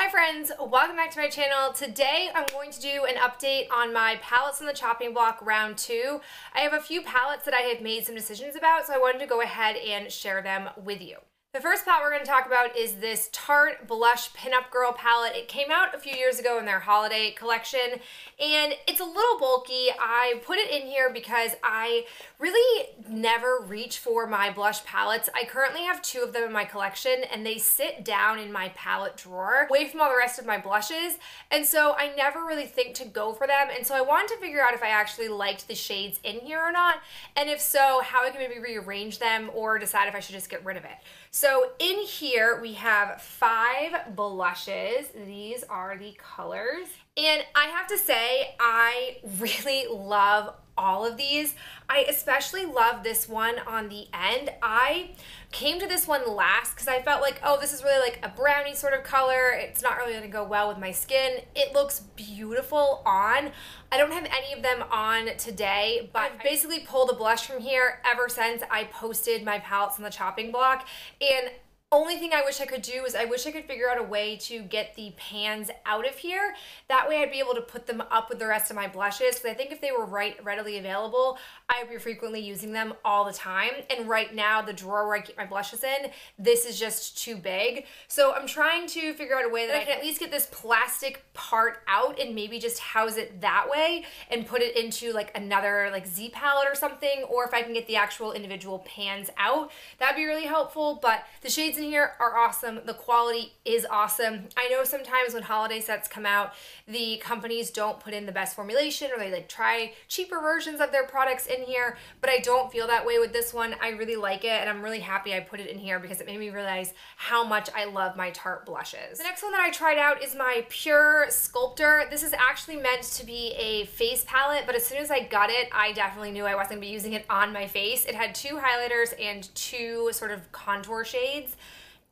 Hi friends, welcome back to my channel. Today I'm going to do an update on my palettes on the chopping block round 2. I have a few palettes that I have made some decisions about, so I wanted to go ahead and share them with you. The first palette we're going to talk about is this Tarte Blush Pinup Girl palette. It came out a few years ago in their holiday collection, and it's a little bulky. I put it in here because I really never reach for my blush palettes. I currently have 2 of them in my collection, and they sit down in my palette drawer, away from all the rest of my blushes, and so I never really think to go for them, and so I wanted to figure out if I actually liked the shades in here or not, and if so, how I can maybe rearrange them or decide if I should just get rid of it. So in here we have 5 blushes. These are the colors. And I have to say, I really love all of these. I especially love this one on the end. I came to this one last because I felt like, oh, this is really like a brownie sort of color. It's not really gonna go well with my skin. It looks beautiful on. I don't have any of them on today, but I've basically pulled a blush from here ever since I posted my palettes on the chopping block. And only thing I wish I could do is I wish I could figure out a way to get the pans out of here. That way I'd be able to put them up with the rest of my blushes, because I think if they were readily available, I would be frequently using them all the time. And right now, the drawer where I keep my blushes in, this is just too big. So I'm trying to figure out a way that I can at least get this plastic part out and maybe just house it that way and put it into like another like Z palette or something, or if I can get the actual individual pans out, that'd be really helpful. But the shades in here are awesome. The quality is awesome. I know sometimes when holiday sets come out, the companies don't put in the best formulation, or they like try cheaper versions of their products in here, but I don't feel that way with this one. I really like it, and I'm really happy I put it in here because it made me realize how much I love my Tarte blushes. The next one that I tried out is my Pure Sculptor. This is actually meant to be a face palette, but as soon as I got it, I definitely knew I wasn't gonna be using it on my face. It had 2 highlighters and 2 sort of contour shades.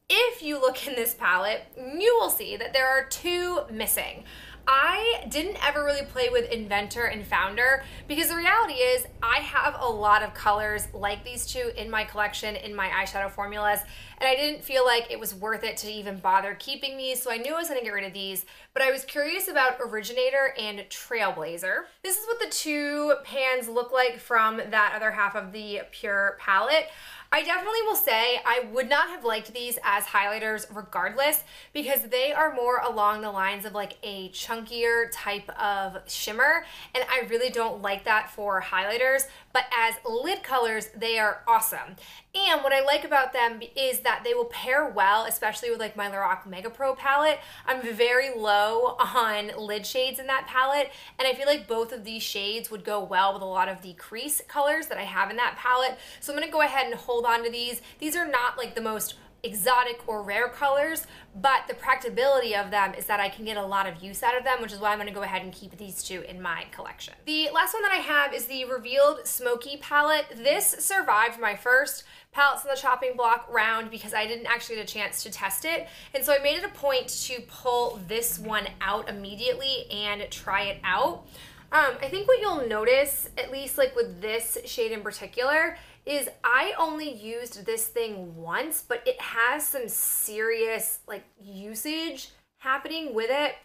If you look in this palette, you will see that there are 2 missing. I didn't ever really play with Inventor and Founder because the reality is I have a lot of colors like these 2 in my collection in my eyeshadow formulas, and I didn't feel like it was worth it to even bother keeping these, so I knew I was going to get rid of these, but I was curious about Originator and Trailblazer. This is what the 2 pans look like from that other half of the Pure palette. I definitely will say I would not have liked these as highlighters regardless, because they are more along the lines of like a chunkier type of shimmer, and I really don't like that for highlighters, but as lid colors, they are awesome. And what I like about them is that they will pair well, especially with like my Lorac Mega Pro palette. I'm very low on lid shades in that palette, and I feel like both of these shades would go well with a lot of the crease colors that I have in that palette. So I'm gonna go ahead and hold on to these. These are not like the most exotic or rare colors, but the practicability of them is that I can get a lot of use out of them, which is why I'm going to go ahead and keep these 2 in my collection. The last one that I have is the Revealed Smoky palette. This survived my first palettes on the chopping block round because I didn't actually get a chance to test it, and so I made it a point to pull this one out immediately and try it out. I think what you'll notice, at least like with this shade in particular, is I only used this thing once, but it has some serious like usage happening with it.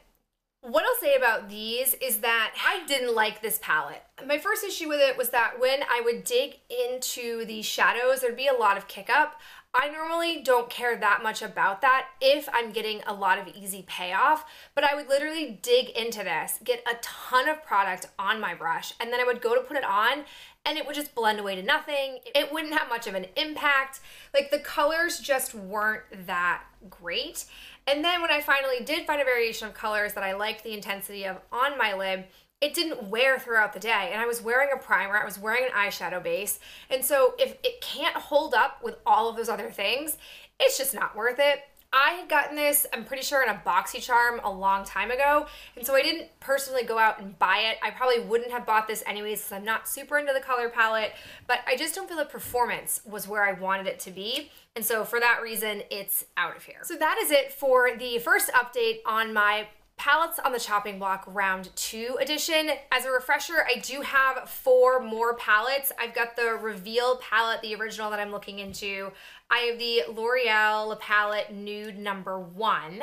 What I'll say about these is that I didn't like this palette. My first issue with it was that when I would dig into the shadows, there'd be a lot of kick up. I normally don't care that much about that if I'm getting a lot of easy payoff, but I would literally dig into this, get a ton of product on my brush, and then I would go to put it on, and it would just blend away to nothing. It wouldn't have much of an impact. Like, the colors just weren't that great. And then when I finally did find a variation of colors that I liked the intensity of on my lid, it didn't wear throughout the day, and I was wearing a primer, I was wearing an eyeshadow base, and so if it can't hold up with all of those other things, it's just not worth it. I had gotten this, I'm pretty sure, in a BoxyCharm a long time ago, and so I didn't personally go out and buy it. I probably wouldn't have bought this anyways because I'm not super into the color palette, but I just don't feel the performance was where I wanted it to be, and so for that reason, it's out of here. So that is it for the first update on my palettes on the chopping block round 2 edition. As a refresher, I do have 4 more palettes. I've got the Reveal palette, the original that I'm looking into. I have the L'Oreal palette Nude number 1.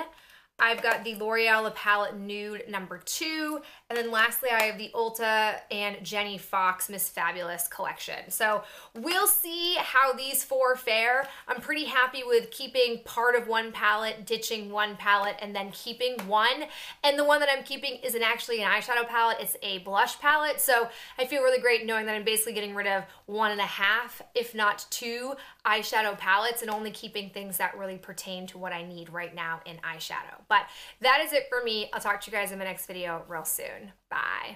I've got the L'Oreal La Palette Nude number 2. And then lastly, I have the Ulta and Jenny Fox Miss Fabulous collection. So we'll see how these 4 fare. I'm pretty happy with keeping part of one palette, ditching one palette, and then keeping one. And the one that I'm keeping isn't actually an eyeshadow palette, it's a blush palette. So I feel really great knowing that I'm basically getting rid of 1.5, if not 2 eyeshadow palettes, and only keeping things that really pertain to what I need right now in eyeshadow. But that is it for me. I'll talk to you guys in my next video real soon. Bye.